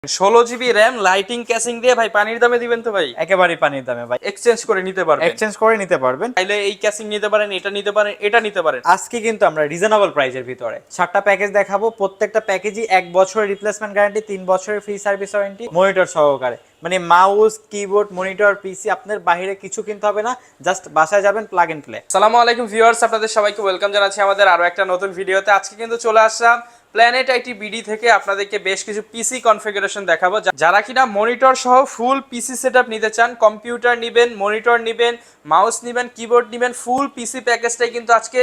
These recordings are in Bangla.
16 জিবি র্যাম লাইটিং ক্যাসিং দিয়ে ভাই পানির দামে দিবেন তো ভাই? একেবারে পানির দামে ভাই। এক্সচেঞ্জ করে নিতে পারবেন। এক্সচেঞ্জ করে নিতে পারবেন। চাইলে এই ক্যাসিং নিতে পারেন, এটা নিতে পারেন, এটা নিতে পারেন। আজকে কিন্তু আমরা রিজনেবল প্রাইসের ভিতরে 7টা প্যাকেজ দেখাবো। প্রত্যেকটা প্যাকেজই 1 বছরের রিপ্লেসমেন্ট গ্যারান্টি, 3 বছরের ফ্রি সার্ভিস ওয়ারেন্টি, মনিটর সহকারে। মানে মাউস, কিবোর্ড, মনিটর, পিসি আপনার বাইরে কিছু কিনতে হবে না, জাস্ট বাসায় যাবেন, প্লাগ এন্ড প্লে। আসসালামু আলাইকুম ভিউয়ার্স, আপনাদের সবাইকে ওয়েলকাম জানাচ্ছি আমাদের আরো একটা নতুন ভিডিওতে। আজকে কিন্তু চলে আসলাম প্ল্যানেট আইটি বিডি থেকে আপনাদেরকে বেশ কিছু পিসি কনফিগারেশন দেখাবো। যারা কিনা মনিটর সহ ফুল পিসি সেটআপ নিতে চান, কম্পিউটার নিবেন, মনিটর নিবেন, মাউস নিবেন, কিবোর্ড নিবেন, ফুল পিসি প্যাকেজটাই কিন্তু আজকে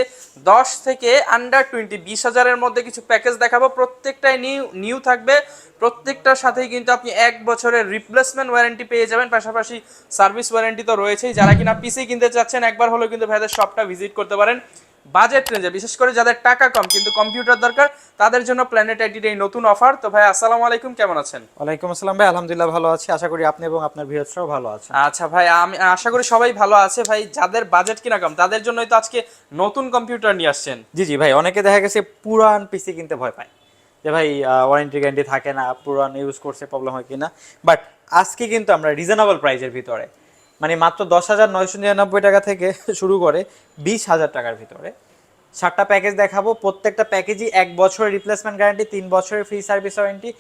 10 থেকে আন্ডার 20,000-এর মধ্যে কিছু প্যাকেজ দেখাবো। প্রত্যেকটাই নিউ থাকবে, প্রত্যেকটার সাথেই কিন্তু আপনি 1 বছরের রিপ্লেসমেন্ট ওয়ারেন্টি পেয়ে যাবেন, পাশাপাশি সার্ভিস ওয়ারেন্টি তো রয়েছেই। যারা কিনা পিসি কিনতে চাচ্ছেন একবার হলেও কিন্তু ভাইদের শপটা ভিজিট করতে পারেন। বাজেট রেঞ্জে, বিশেষ করে যাদের টাকা কম কিন্তু কম্পিউটার দরকার, তাদের জন্য প্ল্যানেট আইটির এই নতুন অফার। তো ভাই আসসালামু আলাইকুম, কেমন আছেন? ওয়ালাইকুম আসসালাম ভাই, আলহামদুলিল্লাহ ভালো আছি। আশা করি আপনি এবং আপনার ভিউয়ার্সরাও ভালো আছেন। আচ্ছা ভাই, আমি আশা করি সবাই ভালো আছে। ভাই যাদের বাজেট কিনা কম তাদের জন্যই তো আজকে নতুন কম্পিউটার নিয়ে আসছেন। জি জি ভাই, অনেকে দেখা গেছে পুরান পিসি কিনতে ভয় পায় যে ভাই ওয়ারেন্টি গ্যারান্টি থাকে না, পুরান ইউজ করছে প্রবলেম হয় কিনা। বাট আজকে কিন্তু আমরা রিজনেবল প্রাইসের ভিতরে, মানে মাত্র 10,999 টাকা থেকে শুরু করে 20,000 টাকার ভিতরে 7টা প্যাকেজ দেখাবো। প্রত্যেকটা প্যাকেজই 1 বছরের রিপ্লেসমেন্ট গ্যারান্টি, 3 বছরের ফ্রি সার্ভিস ওয়ারেন্টি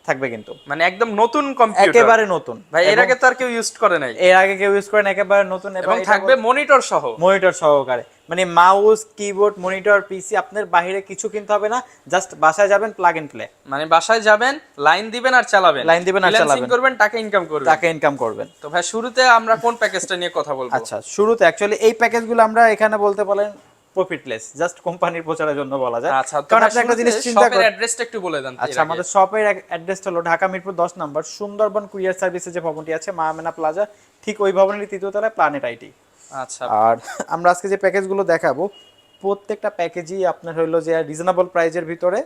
থাকবে কিন্তু। মানে একদম নতুন কম্পিউটার, একেবারে নতুন ভাই এর আগে তো আর কেউ ইউজ করে নাই। এর আগে কেউ ইউজ করেন, একেবারে নতুন। এবং থাকবে মনিটর সহ। মনিটর সহকারে, মানে মাউস, কিবোর্ড, মনিটর, পিসি আপনার বাইরে কিছু কিনতে হবে না, জাস্ট বাসায় যাবেন, প্লাগ এন্ড প্লে। মানে বাসায় যাবেন, লাইন দিবেন আর চালাবেন, লাইন দিবেন আর চালাবেন, করবেন, টাকা ইনকাম করবেন, টাকা ইনকাম করবেন। তো ভাই শুরুতে আমরা কোন প্যাকেজটা নিয়ে কথা বলবো? আচ্ছা, শুরুতে অ্যাকচুয়ালি এই প্যাকেজগুলো আমরা এখানে বলতে পারেন প্রফিটলেস, জাস্ট কোম্পানির প্রচারের জন্য বলা যায়। আচ্ছা, কারণ আপনি একটা জিনিস চিন্তা শপের করেন। অ্যাড্রেসটা একটু বলে দেন। আচ্ছা, আমাদের শপের অ্যাড্রেসটা হলো ঢাকা মিরপুর 10 নম্বর সুন্দরবন কুরিয়ার সার্ভিসের যে ভবনটি আছে মা আমেনা প্লাজা, ঠিক ওই ভবনের 3য় তলায় প্ল্যানেট আইটি। আচ্ছা, আর আমরা আজকে যে প্যাকেজগুলো দেখাবো প্রত্যেকটা প্যাকেজই আপনার হলো যে রিজনেবল প্রাইজের ভিতরে,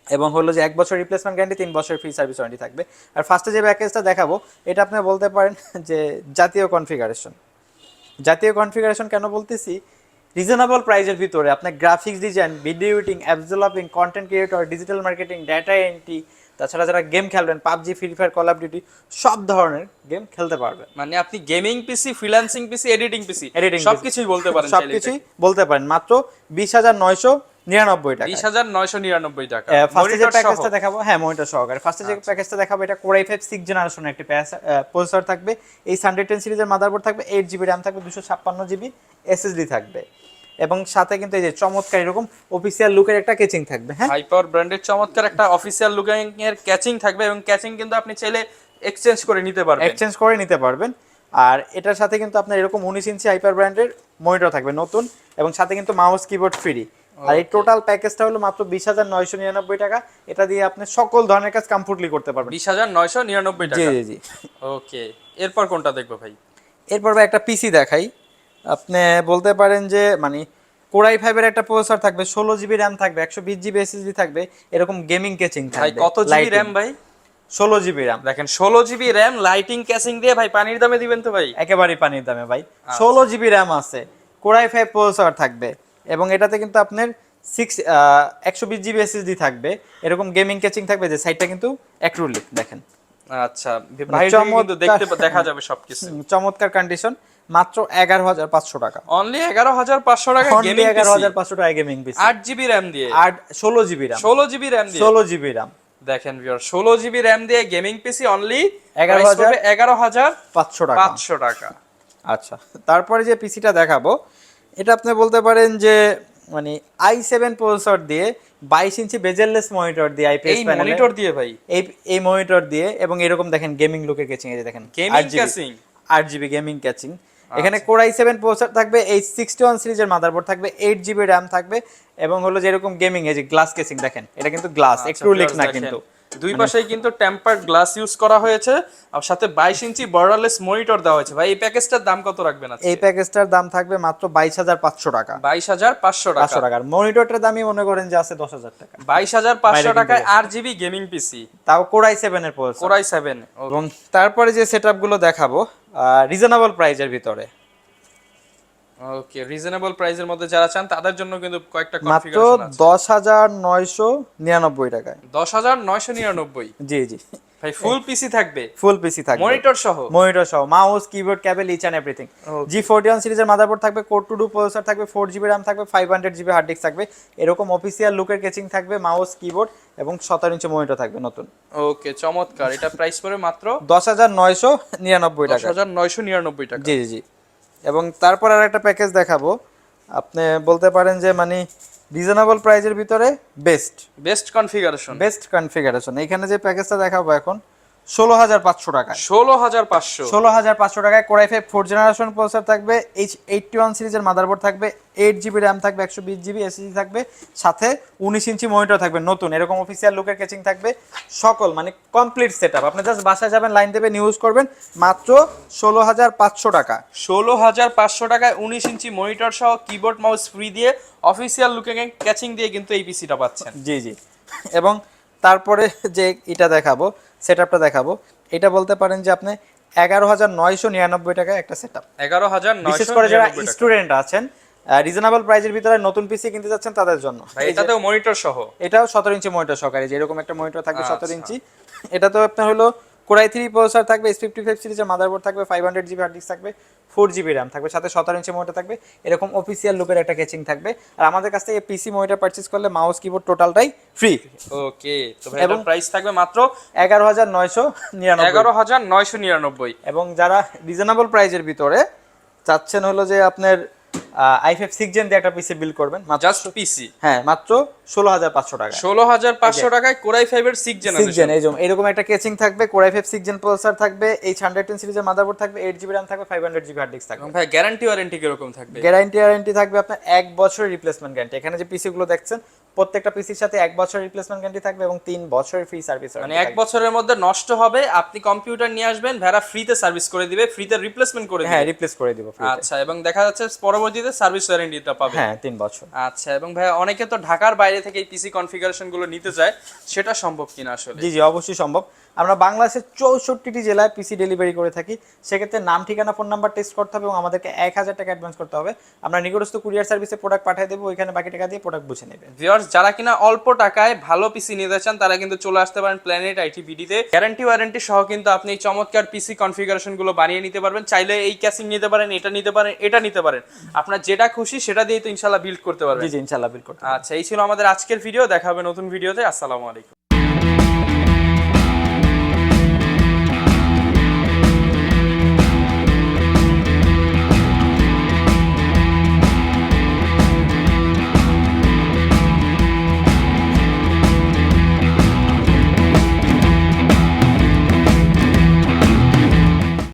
এবং হলো যে 1 বছর রিপ্লেসমেন্ট গ্যারান্টি, 3 বছর ফ্রি সার্ভিস ওয়ারেন্টি থাকবে। আর ফার্স্টে যে প্যাকেজটা দেখাবো এটা আপনি বলতে পারেন যে জাতীয় কনফিগারেশন। জাতীয় কনফিগারেশন কেন বলতেছি? রিজনেবল প্রাইজের ভিতরে আপনার graphics design, video editing, app developing, content creator, digital marketing, data entry, তাছাড়া যারা গেম খেলবেন, PUBG, free fire, call of duty, সব ধরনের গেম খেলতে পারবেন। মানে আপনি গেমিং পিসি, ফ্রিল্যান্সিং পিসি, এডিটিং পিসি, এডিটিং সবকিছুই বলতে পারেন। সবকিছুই বলতে পারেন মাত্র 20,999 টাকা। 20,999 টাকা। ফার্স্টে যে প্যাকেজটা দেখাবো, হ্যাঁ মনিটর সহকারে। ফার্স্টে যে প্যাকেজটা দেখাবো এটা Core i5 6th জেনারেশনের একটি প্রসেসর থাকবে। এই 110 সিরিজের মাদারবোর্ড থাকবে, 8 জিবি র্যাম থাকবে, 256 জিবি এসএসডি থাকবে, এবং সাথে কিন্তু এই যে চমৎকার এরকম অফিসিয়াল লুকের একটা কেচিং থাকবে। হ্যাঁ, হাইপার ব্র্যান্ডের চমৎকার একটা অফিশিয়াল লুকিং এর ক্যাচিং থাকবে, এবং ক্যাচিং কিন্তু আপনি চাইলে এক্সচেঞ্জ করে নিতে পারবেন। এক্সচেঞ্জ করে নিতে পারবেন। আর এটার সাথে কিন্তু আপনার এরকম 19 ইঞ্চি হাইপার ব্র্যান্ডের মনিটর থাকবে নতুন, এবং সাথে কিন্তু মাউস, কিবোর্ড ফ্রি। আর এই টোটাল প্যাকেজটা হলো মাত্র 20,999 টাকা। এটা দিয়ে আপনি সকল ধরনের কাজ কমফোর্টলি করতে পারবেন। 20,999 টাকা। জি জি জি। ওকে, এরপর কোনটা দেখবো ভাই? এরপর একটা পিসি দেখাই। আপনি বলতে পারেন যে মানে Core i5 এর একটা প্রসেসর থাকবে, 16 জিবি র্যাম থাকবে, 120 জিবি এসএসডি থাকবে, এরকম গেমিং কেচিং থাকবে। ভাই কত জিবি র্যাম ভাই? 16 জিবি র্যাম। দেখেন 16 জিবি র্যাম লাইটিং ক্যাচিং দিয়ে ভাই পানির দামে দিবেন তো ভাই? একেবারে পানির দামে ভাই। 16 জিবি র্যাম আছে, Core i5 প্রসেসর থাকবে, এবং এটাতে কিন্তু আপনার 120 জিবি এসএসডি থাকবে, এরকম গেমিং কেচিং থাকবে। যে সাইডটা কিন্তু অ্যাক্রিলিক দেখেন। আচ্ছা, বাইরে থেকে কিন্তু দেখা যাবে সবকিছু। চমৎকার কন্ডিশন। মাত্র 11,500 টাকা। অনলি 11,500 টাকা গেমিং পিসি। 11,500 টাকা গেমিং পিসি, 8 জিবি র‍্যাম দিয়ে। 16 জিবি র‍্যাম। 16 জিবি র‍্যাম দিয়ে। 16 জিবি র‍্যাম। দেখেন ভিউয়ার, 16 জিবি র‍্যাম দিয়ে গেমিং পিসি অনলি 11,500 টাকা। 500 টাকা। আচ্ছা, তারপরে যে পিসিটা দেখাবো এটা আপনি বলতে পারেন যে মানে i7 প্রসেসর দিয়ে 22 ইঞ্চি বেজেললেস মনিটর দিয়ে, আইপিএস প্যানেলে মনিটর দিয়ে ভাই, এই মনিটর দিয়ে, এবং এরকম দেখেন গেমিং লুকের কেচিং। এই যে দেখেন gaming caching, 8 GB gaming caching. এখানে Core i7 প্রসেসর থাকবে, এই 61 সিরিজের মাদারবোর্ড থাকবে, 8 জিবি র্যাম থাকবে, এবং হলো যে এরকম গেমিং, এই যে গ্লাস কেচিং দেখেন, এটা কিন্তু গ্লাস, অ্যাক্রিলিক না কিন্তু। দুই পাশেই কিন্তু টেম্পারড গ্লাস ইউজ করা হয়েছে, আর সাথে 22 ইঞ্চি বর্ডারলেস মনিটর দেওয়া হয়েছে। ভাই এই প্যাকেজটার দাম কত রাখবেন আজকে? এই প্যাকেজটার দাম থাকবে মাত্র 22,500 টাকা। 22,500 টাকা। মনিটরটার দামই মনে করেন যে আছে 10,000 টাকা। 22,500 টাকায় 8 জিবি গেমিং পিসি, তাও Core i7 এর প্রসেসর। Core i7। এবং তারপরে যে সেটআপগুলো দেখাবো রিজনেবল প্রাইজের ভিতরে। ওকে, রিজনেবল প্রাইসের মধ্যে যারা চান তাদের জন্য কিন্তু কয়েকটা মাত্র কনফিগারেশন আছে। 10,999 টাকায়। 10,999। জি জি। ভাই ফুল পিসি থাকবে, ফুল পিসি থাকবে মনিটর সহ mouse keyboard cable each and everything. G41 সিরিজের মাদারবোর্ড থাকবে, কোর টু ডু প্রসেসর থাকবে, 4GB RAM থাকবে, 500GB হার্ড ডিস্ক থাকবে, এরকম অফিসিয়াল লুকের কেচিং থাকবে, মাউস কিবোর্ড এবং 17 ইঞ্চি মনিটর থাকবে নতুন। ওকে চমৎকার। এটা প্রাইস পড়ে মাত্র 10,999 টাকা। 10,999 টাকা। জি জি জি। এবং তারপর আর একটা প্যাকেজ দেখাবো, আপনি বলতে পারেন যে মানে রিজনেবল প্রাইজের ভিতরে বেস্ট কনফিগারেশন। এখানে যে প্যাকেজটা দেখাবো এখন 16,500 টাকায়। 16,500 টাকায় core i5 4th generation processor থাকবে, H81 সিরিজের মাদারবোর্ড থাকবে, 8GB RAM থাকবে, 120GB SSD থাকবে, সাথে 19 ইঞ্চি মনিটর থাকবে নতুন, এরকম অফিসিয়াল লুকের কেচিং থাকবে, সকল মানে কমপ্লিট সেটআপ। আপনি জাস্ট বাসায় যাবেন, লাইন দেবেন, ইউজ করবেন, মাত্র 16,500 টাকা। 16,500 টাকায় 19 ইঞ্চি মনিটর সহ কিবোর্ড মাউস ফ্রি দিয়ে অফিসিয়াল লুকিং ক্যাচিং দিয়ে কিন্তু এই পিসিটা পাচ্ছেন। জি জি। এবং তারপরে যে এটা দেখাবো, সেটআপটা দেখাবো, এটা বলতে পারেন যে আপনি 11,999 টাকায় একটা সেটআপ। 11,999 বিশেষ করে যারা স্টুডেন্ট আছেন, রিজনেবল প্রাইজের ভিতরে নতুন পিসি কিনতে যাচ্ছেন তাদের জন্য। এটাতেও মনিটর সহ, এটাও 17 ইঞ্চি মনিটর সহকারে, যে এরকম একটা মনিটর থাকবে 17 ইঞ্চি। এটা তো আপনার হলো কোর i3 প্রসেসর থাকবে, S55 সিরিজের মাদারবোর্ড থাকবে, 500GB হার্ড ডিস্ক থাকবে, 4GB RAM থাকবে, সাথে 17 ইঞ্চি মনিটর থাকবে, এরকম অফিসিয়াল লুকের একটা কেচিং থাকবে। আর আমাদের কাছ থেকে পিসি মনিটর পারচেজ করলে মাউস কিবোর্ড টোটালটাই ফ্রি। ওকে, তো ভাই এটার প্রাইস থাকবে মাত্র 11,999। এবং যারা রিজনেবল প্রাইজের ভিতরে চাচ্ছেন হলো যে আপনার i5 6 জেন দিয়ে একটা পিসি বিল্ড করবেন, জাস্ট পিসি, হ্যাঁ মাত্র 16,500 টাকা। 16,500 টাকায় কোর i5 এর 6 জেনারেশন। এরকম একটা কেচিং থাকবে, কোর i5 6 জেন প্রসেসর থাকবে, H110 সিরিজের মাদারবোর্ড থাকবে, 8GB RAM থাকবে, 500GB হার্ড ডিস্ক থাকবে। ভাই গ্যারান্টি ওয়ারেন্টি কি রকম থাকবে? গ্যারান্টি থাকবে আপনার 1 বছরের রিপ্লেসমেন্ট গ্যারান্টি। এখানে যে পিসি গুলো দেখছেন প্রত্যেকটা পিসির সাথে 1 বছরের রিপ্লেসমেন্ট গ্যারান্টি থাকবে এবং 3 বছরের ফ্রি সার্ভিস। মানে 1 বছরের মধ্যে নষ্ট হবে, আপনি কম্পিউটার নিয়ে আসবেন, ভেড়া ফ্রিতে সার্ভিস করে দিবে, ফ্রিতে রিপ্লেসমেন্ট করে দিবে। হ্যাঁ, রিপ্লেস করে দিব ফ্রিতে। আচ্ছা, এবং দেখা যাচ্ছে পরবর্তীতে সার্ভিস ওয়ারেন্টিটা পাবে। হ্যাঁ, 3 বছর। আচ্ছা, এবং ভাই অনেকে তো ঢাকার বাইরে থেকে এই পিসি কনফিগারেশন গুলো নিতে চায়, সেটা সম্ভব কিনা আসলে? জি জি, অবশ্যই সম্ভব। আমরা বাংলাদেশের 64টি জেলায় পিসি ডেলিভারি করে থাকি। সেক্ষেত্রে নাম, ঠিকানা, ফোন নাম্বার টেক্সট করতে হবে এবং আমাদেরকে 1,000 টাকা অ্যাডভান্স করতে হবে। আমরা নিকটস্থ কুরিয়ার সার্ভিসে প্রোডাক্ট পাঠিয়ে দেবো, ওইখানে বাকি টাকা দিয়ে প্রোডাক্ট বুঝে নেবে। ভিউয়ার্স, যারা কিনা অল্প টাকায় ভালো পিসি নিতে চান তারা কিন্তু চলে আসতে পারেন প্ল্যানেট আইটি বিডিতে। গ্যারান্টি ওয়ারেন্টি সহ কিন্তু আপনি এই চমৎকার পিসি কনফিগারেশন গুলো বানিয়ে নিতে পারবেন। চাইলে এই ক্যাসিং নিতে পারেন, এটা নিতে পারেন, এটা নিতে পারেন, আপনার যেটা খুশি সেটা দিয়ে তো ইনশাআল্লাহ বিল্ড করতে পারবেন। জি জি, ইনশাআল্লাহ বিল্ড করতে। আচ্ছা, এই ছিল আমাদের আজকের ভিডিও। দেখা হবে নতুন ভিডিওতে। আসসালামু আলাইকুম।